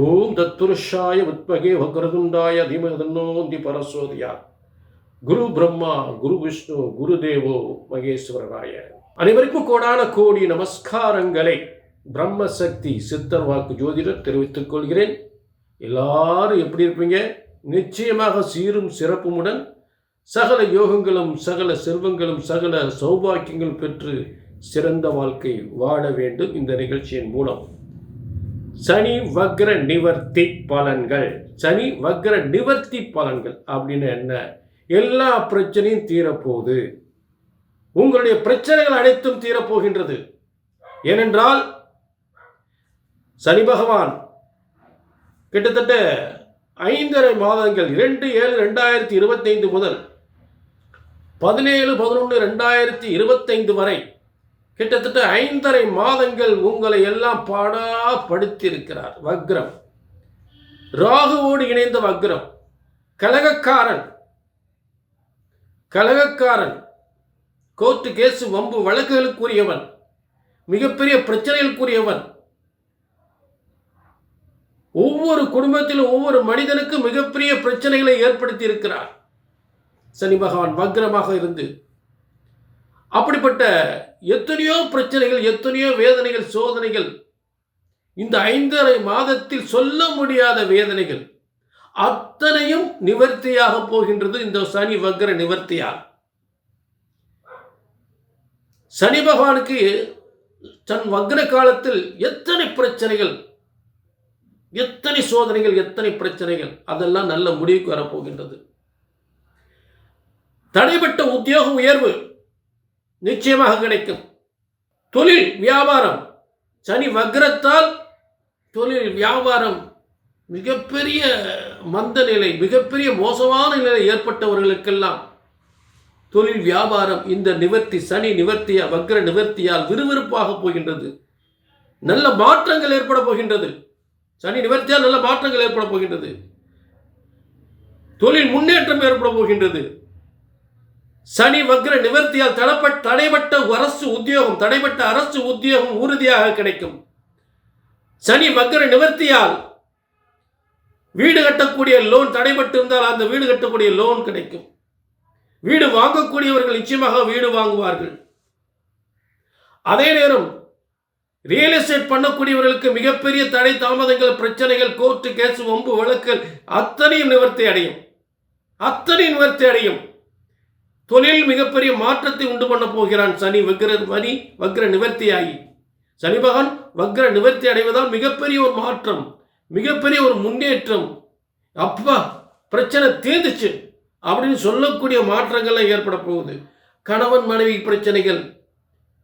ஓம் தத்புருஷாய வித்மகே வக்ரதுண்டாய தீமஹி தன்னோந்தி பரசோதியாத். குரு பிரம்மா குரு விஷ்ணு குரு தேவோ மகேஸ்வரராய. அனைவருக்கும் கோடான கோடி நமஸ்காரங்களை பிரம்மசக்தி சித்தர் வாக்கு ஜோதிடர் தெரிவித்துக் கொள்கிறேன். எல்லாரும் எப்படி இருப்பீங்க? நிச்சயமாக சீரும் சிறப்புமுடன் சகல யோகங்களும் சகல செல்வங்களும் சகல சௌபாக்கியங்கள் பெற்று சிறந்த வாழ்க்கை வாழ வேண்டும். இந்த நிகழ்ச்சியின் மூலம் சனி வக்ர நிவர்த்தி பலன்கள். சனி வக்ர நிவர்த்தி பலன்கள் அப்படின்னு என்ன? எல்லா பிரச்சனையும் தீரப்போகுது. உங்களுடைய பிரச்சனைகள் அனைத்தும் தீரப்போகின்றது. ஏனென்றால் சனி பகவான் கிட்டத்தட்ட 5.5 மாதங்கள் 2/7/2025 முதல் 17/11/2025 வரை கிட்டத்தட்ட 5.5 மாதங்கள் உங்களை எல்லாம் பாடாப்படுத்தியிருக்கிறார். வக்ரம், ராகுவோடு இணைந்த வக்ரம், கலகக்காரன், கோர்ட்டு கேசு வம்பு வழக்குகளுக்குரியவன், மிகப்பெரிய பிரச்சனைகளுக்குரியவன். ஒவ்வொரு குடும்பத்திலும் ஒவ்வொரு மனிதனுக்கும் மிகப்பெரிய பிரச்சனைகளை ஏற்படுத்தி இருக்கிறார் சனி பகவான் வக்ரமாக இருந்து. அப்படிப்பட்ட எத்தனையோ பிரச்சனைகள், எத்தனையோ வேதனைகள், சோதனைகள், இந்த 5.5 மாதத்தில் சொல்ல முடியாத வேதனைகள் அத்தனையும் நிவர்த்தியாக போகின்றது இந்த சனி வக்ர நிவர்த்தியால். சனி பகவானுக்கு தன் வக்ர காலத்தில் எத்தனை பிரச்சனைகள், எத்தனை சோதனைகள், எத்தனை பிரச்சனைகள், அதெல்லாம் நல்ல முடிவுக்கு வரப்போகின்றது. தடைப்பட்ட உத்தியோக உயர்வு நிச்சயமாக கிடைக்கும். தொழில் வியாபாரம், சனி வக்ரத்தால் தொழில் வியாபாரம் மிகப்பெரிய மந்த நிலை, மிகப்பெரிய மோசமான நிலை ஏற்பட்டவர்களுக்கெல்லாம் தொழில் வியாபாரம் இந்த நிவர்த்தி, சனி நிவர்த்தியா வக்ர நிவர்த்தியால் விறுவிறுப்பாக போகின்றது. நல்ல மாற்றங்கள் ஏற்பட போகின்றது. சனி நிவர்த்தியால் நல்ல மாற்றங்கள் ஏற்பட போகின்றது. தொழில் முன்னேற்றம் ஏற்பட போகின்றது. சனி வக்ர நிவர்த்தியால் தடைப்பட்ட அரசு உத்தியோகம் உறுதியாக கிடைக்கும். சனி வக்ர நிவர்த்தியால் வீடு கட்டக்கூடிய லோன் தடைப்பட்டு இருந்தால் அந்த வீடு கட்டக்கூடிய லோன் கிடைக்கும். வீடு வாங்கக்கூடியவர்கள் நிச்சயமாக வீடு வாங்குவார்கள். அதே நேரம் ரியல் எஸ்டேட் பண்ணக்கூடியவர்களுக்கு மிகப்பெரிய தடை தாமதங்கள், பிரச்சனைகள், கோர்ட்டு கேசு வம்பு வழக்குகள் அத்தனையும் நிவர்த்தி அடையும். தொழில் மிகப்பெரிய மாற்றத்தை உண்டு பண்ண போகிறான் சனி வக்ர நிவர்த்தியாகி. சனி பகவான் வக்ர நிவர்த்தி அடைவதால் மிகப்பெரிய ஒரு மாற்றம், மிகப்பெரிய ஒரு முன்னேற்றம். அப்பா பிரச்சனை தீர்ந்துச்சு அப்படின்னு சொல்லக்கூடிய மாற்றங்கள்லாம் ஏற்பட போகுது. கணவன் மனைவி பிரச்சனைகள்,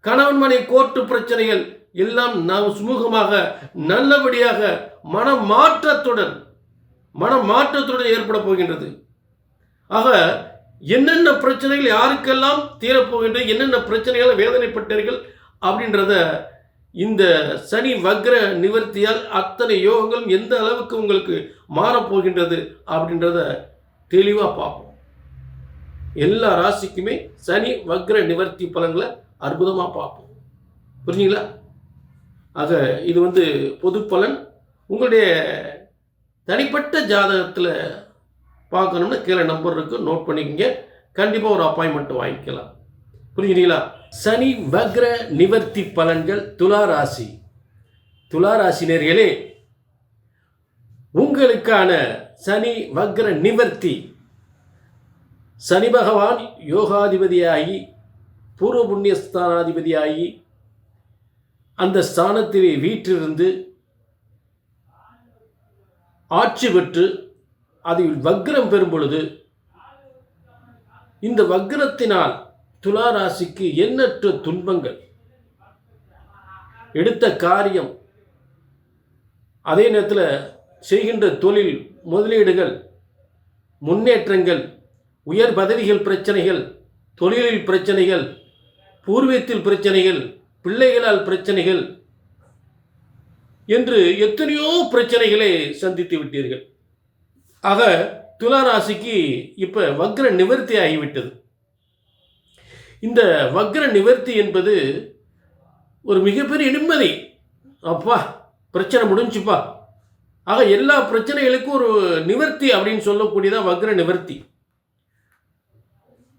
கணவன் மனைவி கோர்ட்டு பிரச்சனைகள் எல்லாம் நாம் சுமூகமாக நல்லபடியாக மனமாற்றத்துடன் ஏற்பட போகின்றது. ஆக என்னென்ன பிரச்சனைகள் யாருக்கெல்லாம் தீரப்போகின்றது, என்னென்ன பிரச்சனைகளை வேதனைப்பட்டீர்கள் அப்படின்றத இந்த சனி வக்ர நிவர்த்தியால் அத்தனை யோகங்களும் எந்த அளவுக்கு உங்களுக்கு மாறப்போகின்றது அப்படின்றத தெளிவாக பார்ப்போம். எல்லா ராசிக்குமே சனி வக்ர நிவர்த்தி பலன்களை அற்புதமாக பார்ப்போம். புரிஞ்சுங்களா? ஆக இது பொது பலன். உங்களுடைய தனிப்பட்ட ஜாதகத்தில் பார்க்கணும்னா கீழே நம்பர் இருக்கு, நோட் பண்ணிக்கங்க. கண்டிப்பாக ஒரு அப்பாயின்மெண்ட் வாங்கிக்கலாம். புரிஞ்சுங்களா? சனி வக்ர நிவர்த்தி பலன்கள் துலா ராசினர்களே, உங்களுக்கான சனி வக்ர நிவர்த்தி. சனி பகவான் யோகாதிபதியாகி பூர்வ புண்ணியஸ்தானாதிபதியாகி அந்த ஸ்தானத்திலே வீற்றிருந்து ஆட்சி பெற்று அதில் வக்ரம் பெறும் பொழுது இந்த வக்ரத்தினால் துலா ராசிக்கு எண்ணற்ற துன்பங்கள், எடுத்த காரியம், அதே நேரத்தில் செய்கின்ற தொழில் முதலீடுகள், முன்னேற்றங்கள், உயர் பதவிகள் பிரச்சனைகள், தொழிலில் பிரச்சனைகள், பூர்வீகத்தில் பிரச்சனைகள், பிள்ளைகளால் பிரச்சனைகள் என்று எத்தனையோ பிரச்சனைகளை சந்தித்து விட்டீர்கள். ஆக துலா ராசிக்கு இப்போ வக்ர நிவர்த்தி ஆகிவிட்டது. இந்த வக்ர நிவர்த்தி என்பது ஒரு மிகப்பெரிய நிம்மதி. அப்பா பிரச்சனை முடிஞ்சுப்பா, ஆக எல்லா பிரச்சனைகளுக்கும் ஒரு நிவர்த்தி அப்படின்னு சொல்லக்கூடியதான் வக்ர நிவர்த்தி.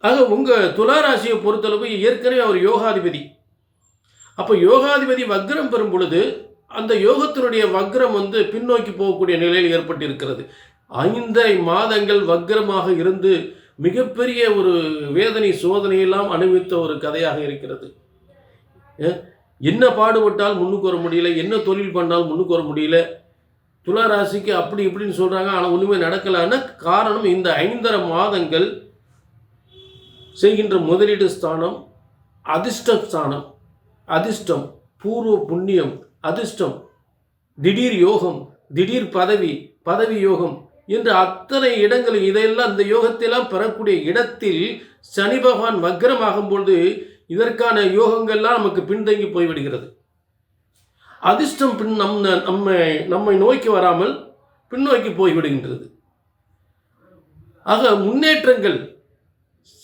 ஆக உங்கள் துளாராசியை பொறுத்தளவு ஏற்கனவே அவர் யோகாதிபதி. அப்போ யோகாதிபதி வக்ரம் பெறும் பொழுது அந்த யோகத்தினுடைய வக்ரம் பின்னோக்கி போகக்கூடிய நிலையில் ஏற்பட்டிருக்கிறது. 5 மாதங்கள் வக்ரமாக இருந்து மிகப்பெரிய ஒரு வேதனை சோதனையெல்லாம் அனுபவித்த ஒரு கதையாக இருக்கிறது. என்ன பாடுபட்டால் முன்னுக்கு வர முடியல, என்ன தொழில் பண்ணால் முன்னுக்கு வர முடியல. துளாராசிக்கு அப்படி இப்படின்னு சொல்கிறாங்க, ஆனால் ஒன்றுமே நடக்கலான்னு காரணம் இந்த 5.5 மாதங்கள் செய்கின்ற முதலீடு ஸ்தானம், அதிர்ஷ்டம் ஸ்தானம், அதிர்ஷ்டம், பூர்வ புண்ணியம், அதிர்ஷ்டம், திடீர் யோகம், திடீர் பதவி, பதவி யோகம் என்று அத்தனை இடங்களில் இதையெல்லாம் இந்த யோகத்தையெல்லாம் பெறக்கூடிய இடத்தில் சனி பகவான் வக்ரமாகும் பொழுது இதற்கான யோகங்கள்லாம் நமக்கு பின்தங்கி போய்விடுகிறது. அதிர்ஷ்டம் நம்மை நோக்கி வராமல் பின்னோக்கி போய்விடுகின்றது. ஆக முன்னேற்றங்கள்,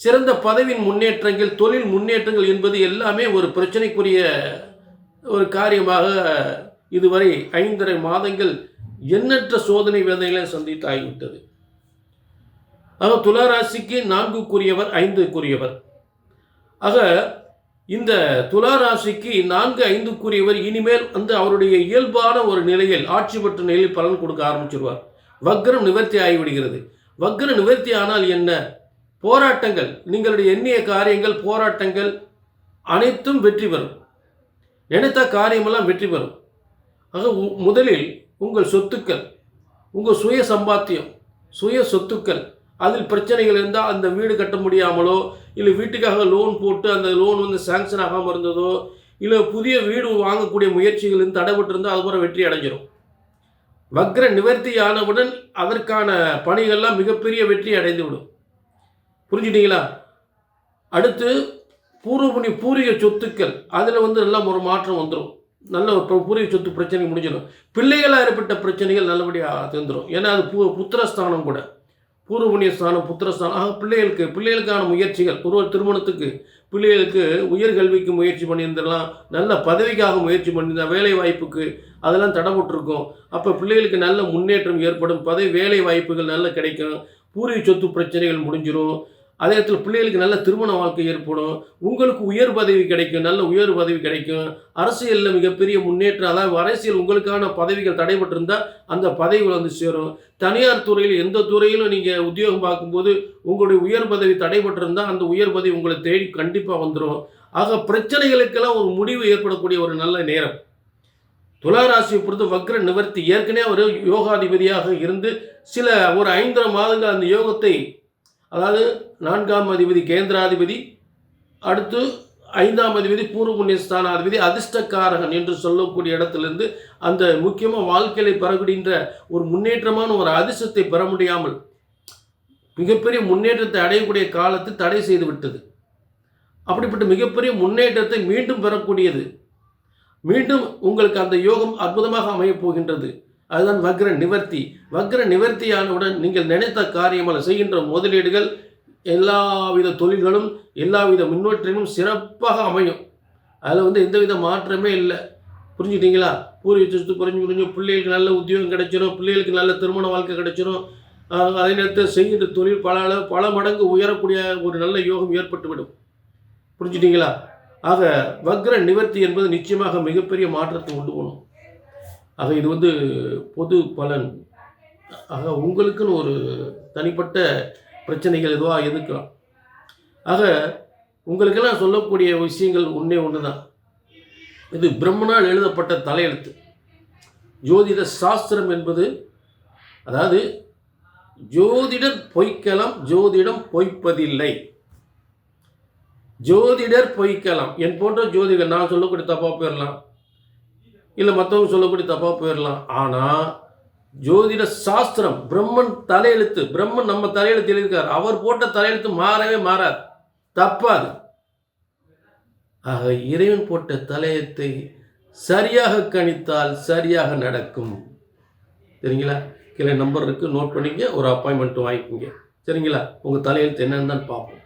சிறந்த பதவியின் முன்னேற்றங்கள், தொழில் முன்னேற்றங்கள் என்பது எல்லாமே ஒரு பிரச்சனைக்குரிய ஒரு காரியமாக இதுவரை 5.5 மாதங்கள் எண்ணற்ற சோதனை வேதனைகளை சந்தித்தாகிவிட்டது. ஆக துளாராசிக்கு 4க்குரியவர் 5க்குரியவர். ஆக இந்த துளாராசிக்கு 4, 5க்குரியவர் இனிமேல் அவருடைய இயல்பான ஒரு நிலையில் ஆட்சி பெற்ற நிலையில் பலன் கொடுக்க ஆரம்பிச்சிருவார். வக்ரம் நிவர்த்தி ஆகிவிடுகிறது. வக்ர நிவர்த்தி ஆனால் என்ன? போராட்டங்கள், நீங்களுடைய எண்ணிய காரியங்கள், போராட்டங்கள் அனைத்தும் வெற்றி பெறும். நினைத்த காரியமெல்லாம் வெற்றி பெறும். ஆக முதலில் உங்கள் சொத்துக்கள், உங்கள் சுய சம்பாத்தியம், சுய சொத்துக்கள், அதில் பிரச்சனைகள் இருந்தால் அந்த வீடு கட்ட முடியாமலோ, இல்லை வீட்டுக்காக லோன் போட்டு அந்த லோன் சாங்ஷன் ஆகாமல் இருந்ததோ, இல்லை புதிய வீடு வாங்கக்கூடிய முயற்சிகள் தடைபட்டிருந்தால் அதுபோல் வெற்றி அடைஞ்சிடும். வக்ர நிவர்த்தி ஆனவுடன் அதற்கான பணிகள்லாம் மிகப்பெரிய வெற்றி அடைந்து விடும். புரிஞ்சுட்டீங்களா? அடுத்து பூர்வீக சொத்துக்கள், அதில் எல்லாம் ஒரு மாற்றம் வந்துடும். நல்ல பூர்வீக சொத்து பிரச்சனை முடிஞ்சிடும். பிள்ளைகளாக ஏற்பட்ட பிரச்சனைகள் நல்லபடியாக தந்துடும். ஏன்னா அது புத்திரஸ்தானம் கூட, பூர்வபுண்ணிய ஸ்தானம், புத்திரஸ்தானம். ஆக பிள்ளைகளுக்கான முயற்சிகள், ஒரு திருமணத்துக்கு, பிள்ளைகளுக்கு உயர்கல்விக்கு முயற்சி பண்ணியிருந்தெல்லாம், நல்ல பதவிக்காக முயற்சி பண்ணியிருந்தா, வேலை வாய்ப்புக்கு அதெல்லாம் தடைபட்டிருக்கும். அப்போ பிள்ளைகளுக்கு நல்ல முன்னேற்றம் ஏற்படும், வேலை வாய்ப்புகள் நல்ல கிடைக்கும், பூர்வீக சொத்து பிரச்சனைகள் முடிஞ்சிடும். அதே இடத்துல பிள்ளைகளுக்கு நல்ல திருமண வாழ்க்கை ஏற்படும், உங்களுக்கு உயர் பதவி கிடைக்கும், நல்ல உயர் பதவி கிடைக்கும். அரசியலில் மிகப்பெரிய முன்னேற்றம், அதாவது அரசியல் உங்களுக்கான பதவிகள் தடைபட்டிருந்தால் அந்த பதவிகள் சேரும். தனியார் துறையில் எந்த துறையிலும் நீங்கள் உத்தியோகம் பார்க்கும்போது உங்களுடைய உயர் பதவி தடைபட்டிருந்தால் அந்த உயர் பதவி உங்களை தேடி கண்டிப்பாக வந்துடும். ஆக பிரச்சனைகளுக்கெல்லாம் ஒரு முடிவு ஏற்படக்கூடிய ஒரு நல்ல நேரம். துளாராசியை பொறுத்து வக்ர நிவர்த்தி ஏற்கனவே ஒரு யோகாதிபதியாக இருந்து ஒரு 5.5 மாதங்கள் அந்த யோகத்தை, அதாவது 4ஆம் அதிபதி கேந்திராதிபதி, அடுத்து 5ஆம் அதிபதி பூர்வ புண்ணிய ஸ்தானாதிபதி, அதிர்ஷ்டக்காரகன் என்று சொல்லக்கூடிய இடத்திலிருந்து அந்த முக்கியமாக வாழ்க்கையில் பெறப்படுகின்ற ஒரு முன்னேற்றமான ஒரு அதிர்ஷ்டத்தை பெற முடியாமல் மிகப்பெரிய முன்னேற்றத்தை அடையக்கூடிய காலத்தை தடை செய்து விட்டது. அப்படிப்பட்ட மிகப்பெரிய முன்னேற்றத்தை மீண்டும் பெறக்கூடியது, மீண்டும் உங்களுக்கு அந்த யோகம் அற்புதமாக அமையப் போகின்றது. அதுதான் வக்ர நிவர்த்தி. வக்ர நிவர்த்தியானவுடன் நீங்கள் நினைத்த காரியமாக செய்கின்ற முதலீடுகள், எல்லாவித தொழில்களும், எல்லாவித முன்னேற்றமும் சிறப்பாக அமையும். அதில் எந்தவித மாற்றமே இல்லை. புரிஞ்சுக்கிட்டீங்களா? பூர்வீக சொத்து குறைஞ்சு பிள்ளைகளுக்கு நல்ல உத்தியோகம் கிடைச்சிடும், பிள்ளைகளுக்கு நல்ல திருமண வாழ்க்கை கிடைச்சிடும். அதே நேரத்தில் செய்கின்ற தொழில் பல மடங்கு உயரக்கூடிய ஒரு நல்ல யோகம் ஏற்பட்டுவிடும். புரிஞ்சுட்டீங்களா? ஆக வக்ர நிவர்த்தி என்பது நிச்சயமாக மிகப்பெரிய மாற்றத்தை கொண்டு போகணும். ஆக இது பொது பலன். ஆக உங்களுக்குன்னு ஒரு தனிப்பட்ட பிரச்சனைகள் எதுவாக இருக்கலாம். ஆக உங்களுக்கெல்லாம் சொல்லக்கூடிய விஷயங்கள் ஒன்று தான். இது பிரம்மனால் எழுதப்பட்ட தலையெழுத்து. ஜோதிட சாஸ்திரம் என்பது, அதாவது ஜோதிடர் பொய்க்கலாம், ஜோதிடம் பொய்ப்பதில்லை. ஜோதிடர் பொய்க்கலாம், என் போன்ற ஜோதிடர் நான் சொல்லக்கூடிய தப்பாக போயிடலாம், இல்லை மற்றவங்க சொல்லக்கூடிய தப்பாக போயிடலாம். ஆனால் ஜோதிட சாஸ்திரம், பிரம்மன் தலையெழுத்து, பிரம்மன் நம்ம தலையெழுத்து எழுதியிருக்கார். அவர் போட்ட தலையெழுத்து மாறவே மாறாது, தப்பாது. ஆக இறைவன் போட்ட தலையெழுத்தை சரியாக கணித்தால் சரியாக நடக்கும். சரிங்களா? கீழே நம்பர் இருக்குது, நோட் பண்ணிக்க, ஒரு அப்பாயின்மெண்ட் வாங்கிக்கோங்க. சரிங்களா? உங்கள் தலையெழுத்து என்னன்னு தான் பார்ப்போம்.